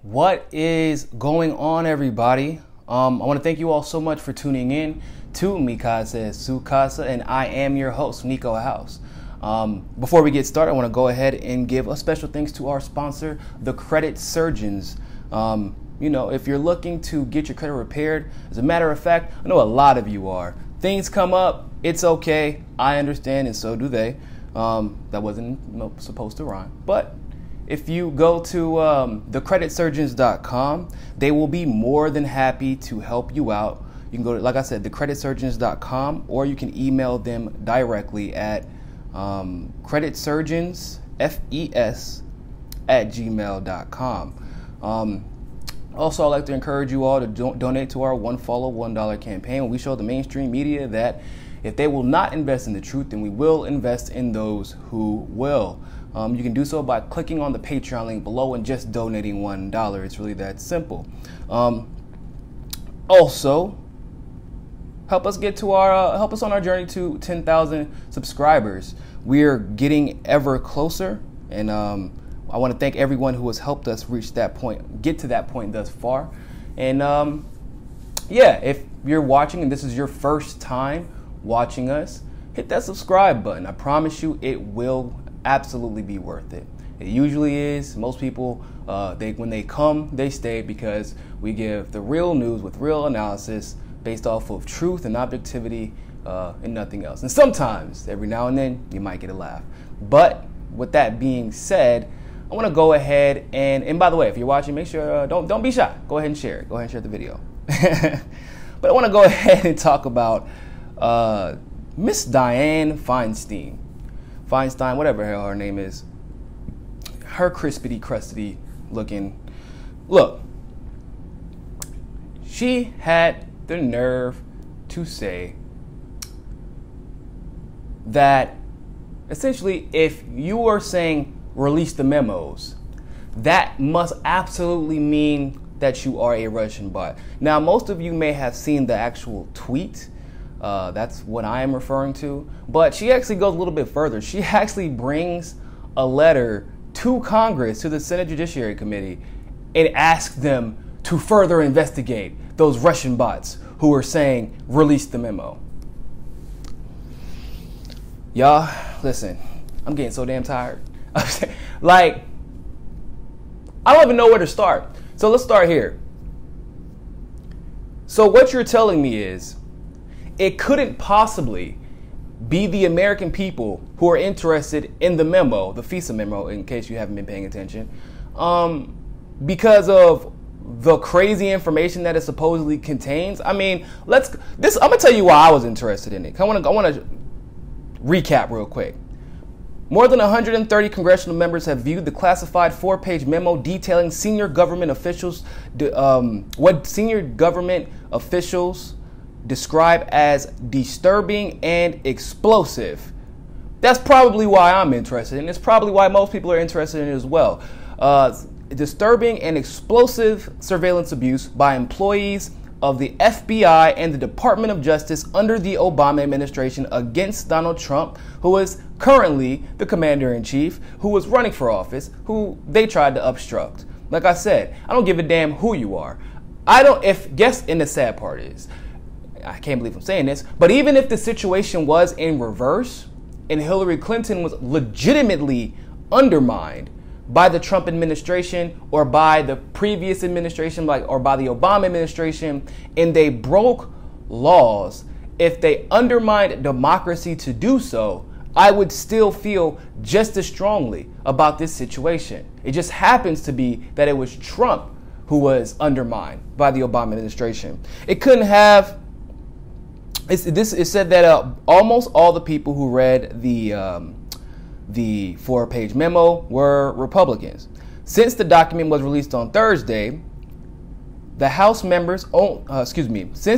What is going on, everybody? I want to thank you all so much for tuning in to Mikasa Sukasa, and I am your host, Niko House. Before we get started, I want to go ahead and give a special thanks to our sponsor, the Credit Surgeons. If you're looking to get your credit repaired, as a matter of fact, I know a lot of you are. Things come up, it's okay. I understand, and so do they. That wasn't supposed to rhyme, but if you go to thecreditsurgeons.com, they will be more than happy to help you out. You can go to, like I said, thecreditsurgeons.com, or you can email them directly at creditsurgeonsfes@gmail.com. Also, I'd like to encourage you all to donate to our One Follow, $1 campaign. We show the mainstream media that if they will not invest in the truth, then we will invest in those who will. You can do so by clicking on the Patreon link below and just donating $1. It's really that simple. Also, help us on our journey to 10,000 subscribers. We're getting ever closer, and I want to thank everyone who has helped us reach that point, get to that point thus far. And if you're watching and this is your first time watching us, hit that subscribe button. I promise you, it will absolutely be worth it. It usually is. Most people, when they come, they stay, because we give the real news with real analysis based off of truth and objectivity and nothing else. And sometimes, every now and then, you might get a laugh. But with that being said, I want to go ahead and by the way, if you're watching, make sure don't be shy. Go ahead and share it. Go ahead and share the video. But I want to go ahead and talk about Miss Dianne Feinstein. Feinstein, whatever the hell her name is, her crispity crusty looking. Look, she had the nerve to say that essentially, if you are saying release the memos, that must absolutely mean that you are a Russian bot. Now, most of you may have seen the actual tweet. That's what I am referring to. But she actually goes a little bit further. She actually brings a letter to Congress, to the Senate Judiciary Committee, and asks them to further investigate those Russian bots who are saying, release the memo. Y'all, listen, I'm getting so damn tired. Like, I don't even know where to start. So let's start here. So what you're telling me is, it couldn't possibly be the American people who are interested in the memo, the FISA memo, in case you haven't been paying attention, because of the crazy information that it supposedly contains. I mean, I'm gonna tell you why I was interested in it. I want to recap real quick. More than 130 congressional members have viewed the classified 4-page memo detailing what senior government officials describe as disturbing and explosive. That's probably why I'm interested, and it's probably why most people are interested in it as well. Disturbing and explosive surveillance abuse by employees of the FBI and the Department of Justice under the Obama administration against Donald Trump, who is currently the commander-in-chief, who was running for office, who they tried to obstruct. Like I said, I don't give a damn who you are. And the sad part is, I can't believe I'm saying this, but even if the situation was in reverse and Hillary Clinton was legitimately undermined by the Trump administration or by the previous administration, or by the Obama administration, and they broke laws, if they undermined democracy to do so, I would still feel just as strongly about this situation. It just happens to be that it was Trump who was undermined by the Obama administration. It couldn't have. It said that almost all the people who read the 4-page memo were Republicans. Since the document was released on Thursday, since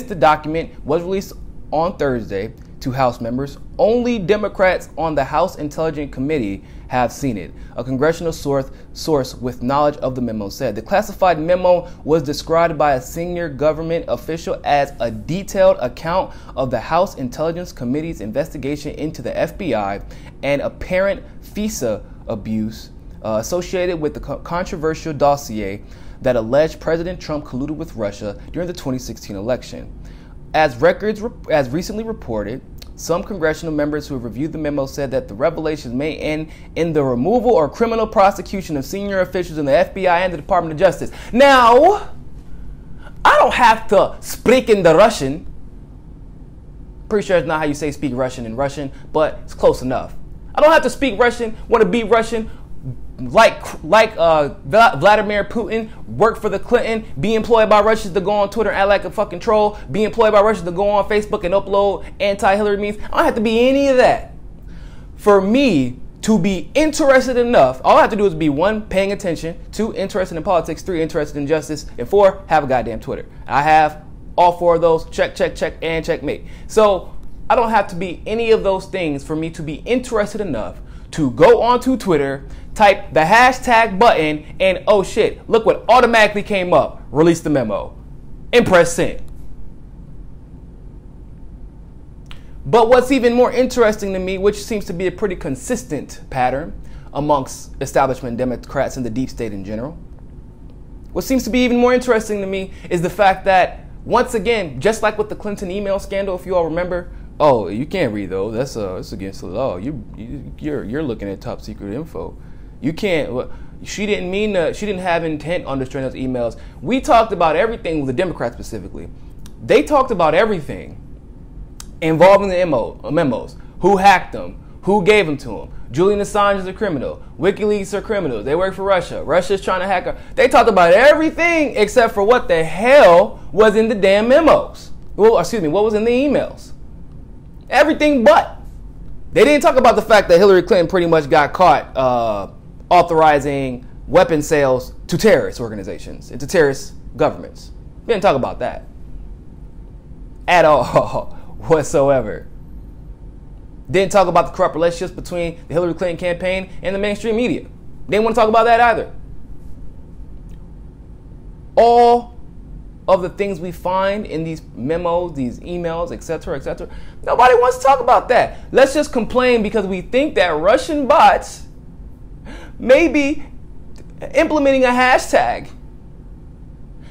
the document was released on Thursday to House members, only Democrats on the House Intelligence Committee have seen it. A congressional source with knowledge of the memo said the classified memo was described by a senior government official as a detailed account of the House Intelligence Committee's investigation into the FBI and apparent FISA abuse associated with the controversial dossier. that alleged President Trump colluded with Russia during the 2016 election. As recently reported, some congressional members who have reviewed the memo said that the revelations may end in the removal or criminal prosecution of senior officials in the FBI and the Department of Justice. Now, I don't have to speak in the Russian. Pretty sure it's not how you say speak Russian in Russian, but it's close enough. I don't have to speak Russian, want to be Russian, like Vladimir Putin, work for the Clinton, be employed by Russians to go on Twitter and act like a fucking troll, be employed by Russians to go on Facebook and upload anti-Hillary memes. I don't have to be any of that. For me to be interested enough, all I have to do is be 1, paying attention, 2, interested in politics, 3, interested in justice, and 4, have a goddamn Twitter. I have all 4 of those. Check, check, check, and checkmate. So I don't have to be any of those things for me to be interested enough to go onto Twitter, type the hashtag button, and oh shit, look what automatically came up. Release the memo. And press send. But what's even more interesting to me, which seems to be a pretty consistent pattern amongst establishment Democrats and the deep state in general, what seems to be even more interesting to me is the fact that, once again, just like with the Clinton email scandal, if you all remember, oh, you can't read those. It's against the law. You're looking at top secret info. You can't. She didn't have intent on destroying those emails. We talked about everything with the Democrats specifically. They talked about everything involving the memos. Who hacked them? Who gave them to them? Julian Assange is a criminal. WikiLeaks are criminals. They work for Russia. Russia's trying to hack her. They talked about everything except for what the hell was in the damn memos. Well, excuse me, what was in the emails? Everything but. They didn't talk about the fact that Hillary Clinton pretty much got caught authorizing weapon sales to terrorist organizations and to terrorist governments. They didn't talk about that at all whatsoever. Didn't talk about the corrupt relationships between the Hillary Clinton campaign and the mainstream media. They didn't want to talk about that either. All of the things we find in these memos, these emails, etc., nobody wants to talk about that. Let's just complain because we think that Russian bots may be implementing a hashtag.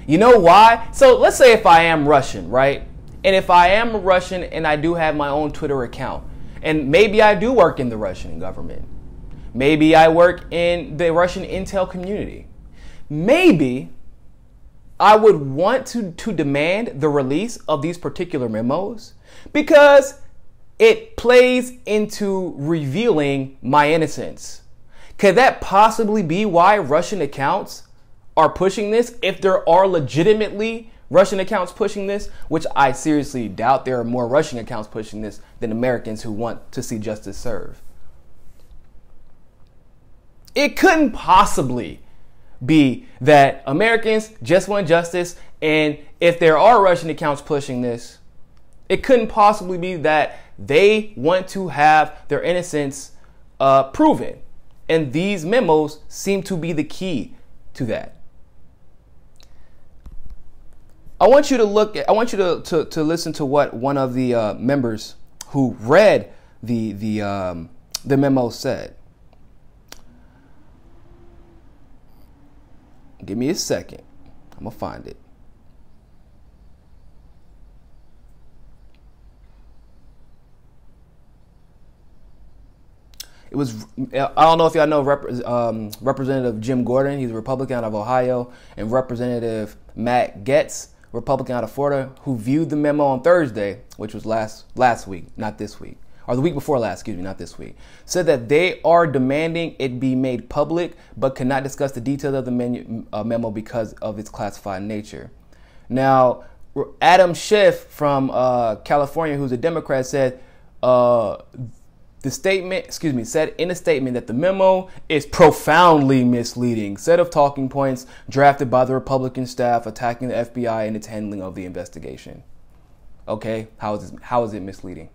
You know why? So let's say if I am Russian, right? And if I am a Russian and I do have my own Twitter account, and maybe I do work in the Russian government, maybe I work in the Russian intel community, maybe I would want to demand the release of these particular memos because it plays into revealing my innocence. Could that possibly be why Russian accounts are pushing this? If there are legitimately Russian accounts pushing this, which I seriously doubt there are more Russian accounts pushing this than Americans who want to see justice served. It couldn't possibly be that Americans just want justice, and if there are Russian accounts pushing this, it couldn't possibly be that they want to have their innocence proven. And these memos seem to be the key to that. I want you to listen to what one of the members who read the memo said. Give me a second. I'm gonna find it. It was, I don't know if y'all know Representative Jim Gordon. He's a Republican out of Ohio, and Representative Matt Gaetz, Republican out of Florida, who viewed the memo on Thursday, which was last week, not this week, or the week before last, excuse me, not this week, said that they are demanding it be made public, but cannot discuss the details of the memo because of its classified nature. Now, Adam Schiff from California, who's a Democrat, said said in a statement that the memo is profoundly misleading set of talking points drafted by the Republican staff attacking the FBI and its handling of the investigation. Okay, how is it misleading?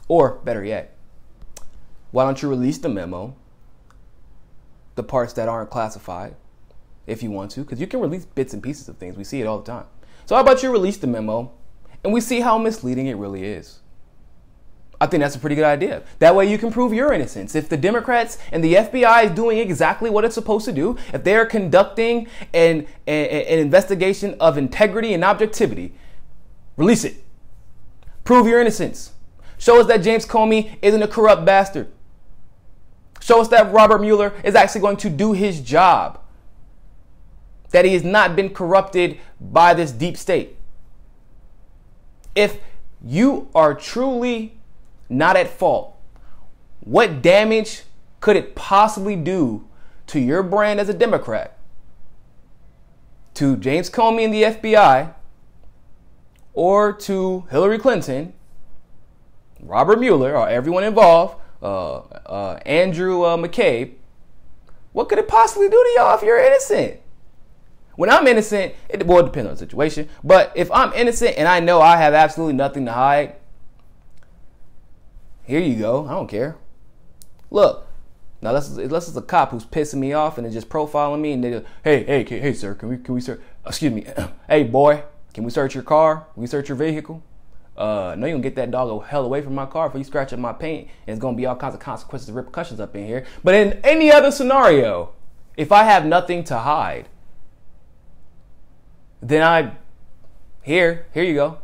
Or better yet, why don't you release the memo, the parts that aren't classified, if you want to, because you can release bits and pieces of things. We see it all the time. So how about you release the memo and we see how misleading it really is? I think that's a pretty good idea. That way you can prove your innocence. If the Democrats and the FBI is doing exactly what it's supposed to do, if they're conducting an investigation of integrity and objectivity, release it. Prove your innocence. Show us that James Comey isn't a corrupt bastard. Show us that Robert Mueller is actually going to do his job. That he has not been corrupted by this deep state. If you are truly not at fault, what damage could it possibly do to your brand as a Democrat, to James Comey and the FBI, or to Hillary Clinton, Robert Mueller, or everyone involved, Andrew McCabe? What could it possibly do to y'all if you're innocent? When I'm innocent, it depends on the situation. But if I'm innocent and I know I have absolutely nothing to hide, here you go. I don't care. Look, now unless it's a cop who's pissing me off and is just profiling me, and they go, hey, sir, can we search? Excuse me, hey boy, can we search your car? Can we search your vehicle? No, you're gonna get that dog a hell away from my car if you scratch up my paint, and it's gonna be all kinds of consequences and repercussions up in here. But in any other scenario, if I have nothing to hide, then here you go.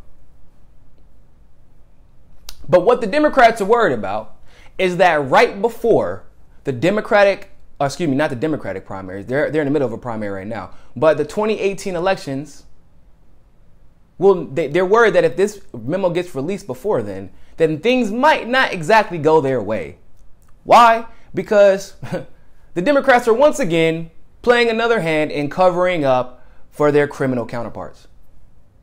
But what the Democrats are worried about is that right before the not the Democratic primaries, they're in the middle of a primary right now, but the 2018 elections, they're worried that if this memo gets released before then things might not exactly go their way. Why? Because the Democrats are once again playing another hand in covering up for their criminal counterparts,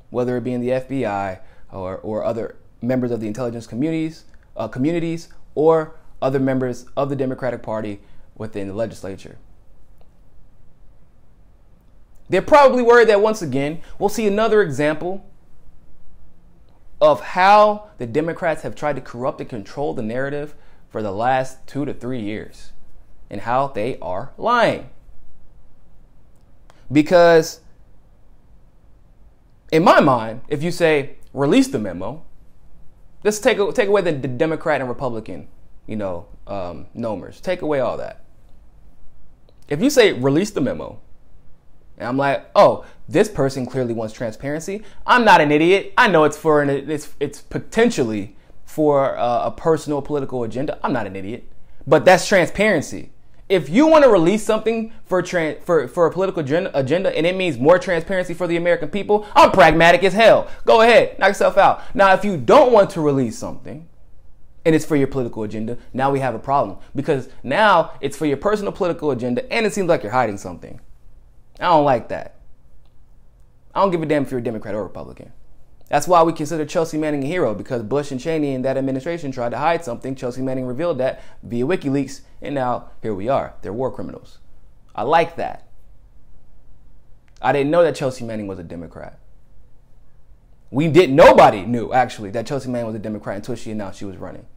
whether it be in the FBI or other members of the intelligence communities, or other members of the Democratic Party within the legislature. They're probably worried that once again, we'll see another example of how the Democrats have tried to corrupt and control the narrative for the last 2 to 3 years, and how they are lying. Because in my mind, if you say release the memo, let's take away the Democrat and Republican, nomers. Take away all that. If you say release the memo, and I'm like, oh, this person clearly wants transparency. I'm not an idiot. I know it's potentially for a personal political agenda. I'm not an idiot, but that's transparency. If you want to release something for a political agenda and it means more transparency for the American people, I'm pragmatic as hell. Go ahead, knock yourself out. Now, if you don't want to release something and it's for your political agenda, now we have a problem, because now it's for your personal political agenda and it seems like you're hiding something. I don't like that. I don't give a damn if you're a Democrat or Republican. That's why we consider Chelsea Manning a hero, because Bush and Cheney and that administration tried to hide something. Chelsea Manning revealed that via WikiLeaks, and now here we are. They're war criminals. I like that. I didn't know that Chelsea Manning was a Democrat. Nobody knew, actually, that Chelsea Manning was a Democrat until she announced she was running.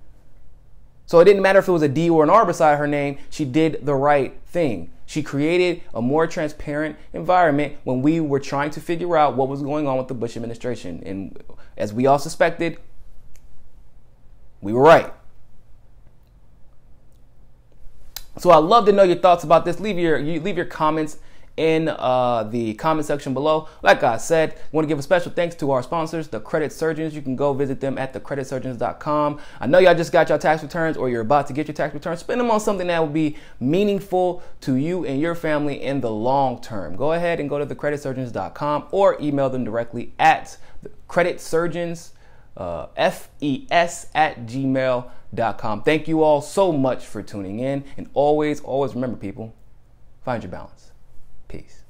So it didn't matter if it was a D or an R beside her name. She did the right thing. She created a more transparent environment when we were trying to figure out what was going on with the Bush administration. And as we all suspected, we were right. So I'd love to know your thoughts about this. Leave your comments in the comment section below. Like I said, I want to give a special thanks to our sponsors, the Credit Surgeons. You can go visit them at thecreditsurgeons.com. I know y'all just got your tax returns, or you're about to get your tax returns. Spend them on something that will be meaningful to you and your family in the long term. Go ahead and go to thecreditsurgeons.com or email them directly at creditsurgeons, FES@gmail.com. Thank you all so much for tuning in. And always remember, people, find your balance. Peace.